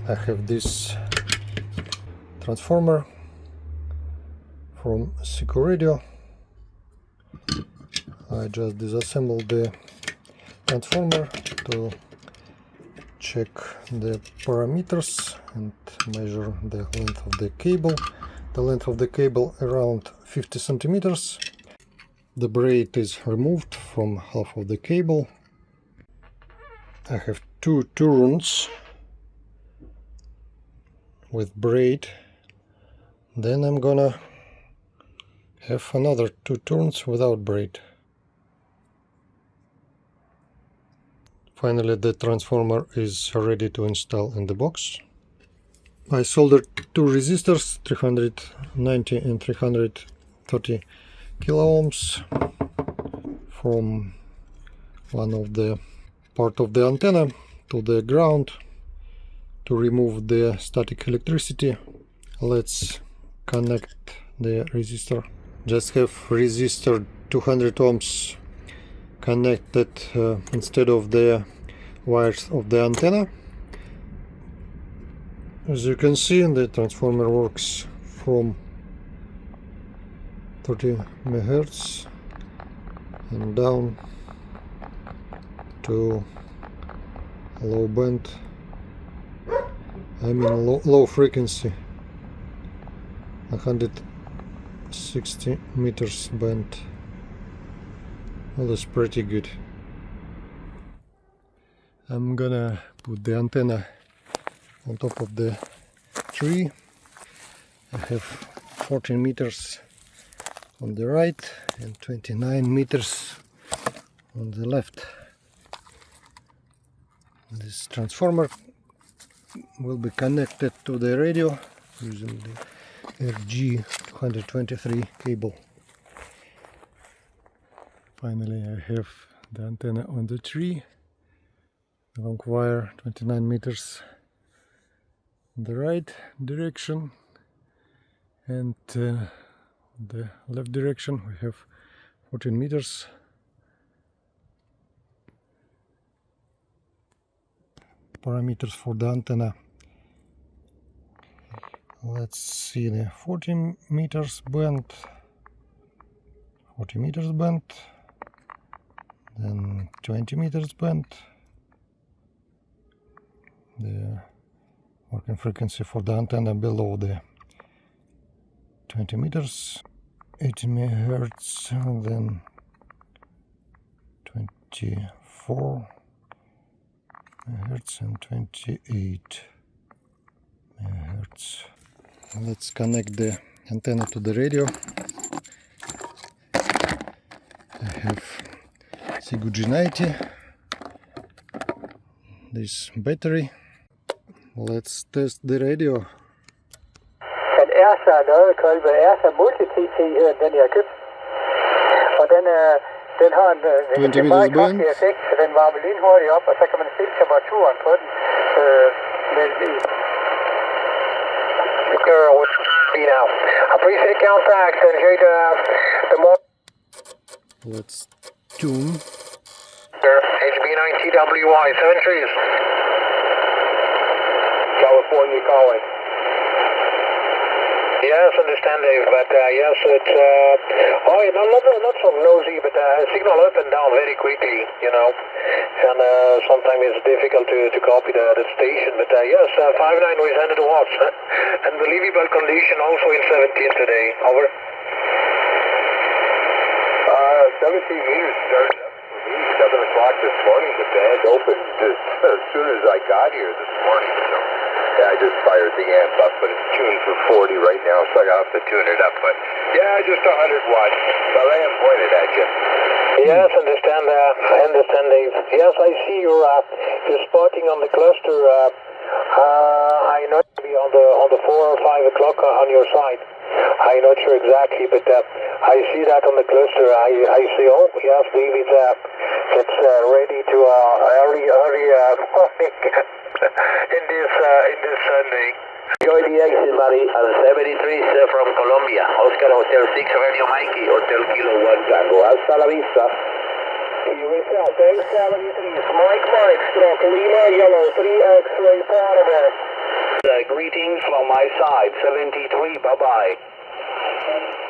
I have this transformer from Seco Radio. I just disassembled the transformer to check the parameters and measure the length of the cable. The length of the cable around 50 centimeters. The braid is removed from half of the cable. I have two turns with braid. Then I'm gonna have another two turns without braid. Finally, the transformer is ready to install in the box. I soldered two resistors, 390 and 330 kilo ohms, from one of the part of the antenna to the ground to remove the static electricity. Let's connect the resistor. Just have resistor 200 ohms connected instead of the wires of the antenna. As you can see, the transformer works from 30 MHz and down to low band, low frequency, 160 meters band. Well, that's pretty good. I'm gonna put the antenna on top of the tree. I have 14 meters on the right and 29 meters on the left. This transformer will be connected to the radio using the RG223 cable. Finally, I have the antenna on the tree, the long wire, 29 meters in the right direction, and the left direction we have 14 meters. Parameters for the antenna. Let's see the 40 meters band, 40 meters band, then 20 meters band. The working frequency for the antenna below the 20 meters, 80 megahertz, and then 24 megahertz and 28 megahertz. Let's connect the antenna to the radio. I have Seco G90, this battery. Let's test the radio. Den er så noget, Kolbe, er så multi-TT, den jeg købte. Og den har en meget kraftig effekt, så den varmer lynhurtigt op, og så kan man stille temperaturen på den. Appreciate contact and enjoy the more. Let's tune. HB9TWY, 7 trees. California calling. Yes, understand, Dave, but yes, it's, not so nosy, but signal up and down very quickly, you know, and sometimes it's difficult to copy the station, but yes, 59 we send it to watch, and believable condition also in 17 today, over. 17 meters started up for me, 7 o'clock this morning, but the head opened as soon as I got here this morning, so. Yeah, I just fired the amp up, but it's tuned for 40 right now, so I have to tune it up. But yeah, just 100 watts. But I am pointed at you. Yes, understand. I understand, Dave. Yes, I see you're spotting on the cluster. I know to be on the 4 or 5 o'clock on your side. I'm not sure exactly, but I see that on the cluster. I see. Oh, yes, Dave, it's ready to early morning. in this Sunday. Enjoy the exit, buddy. 73 from Colombia. Oscar Hotel 6 Radio Mikey, Hotel Kilo 1 Tango. Hasta la vista. USA, Hotel 73, Mike Struck, Lima Yellow, 3 X-ray Panama. Greetings from my side, 73, bye-bye.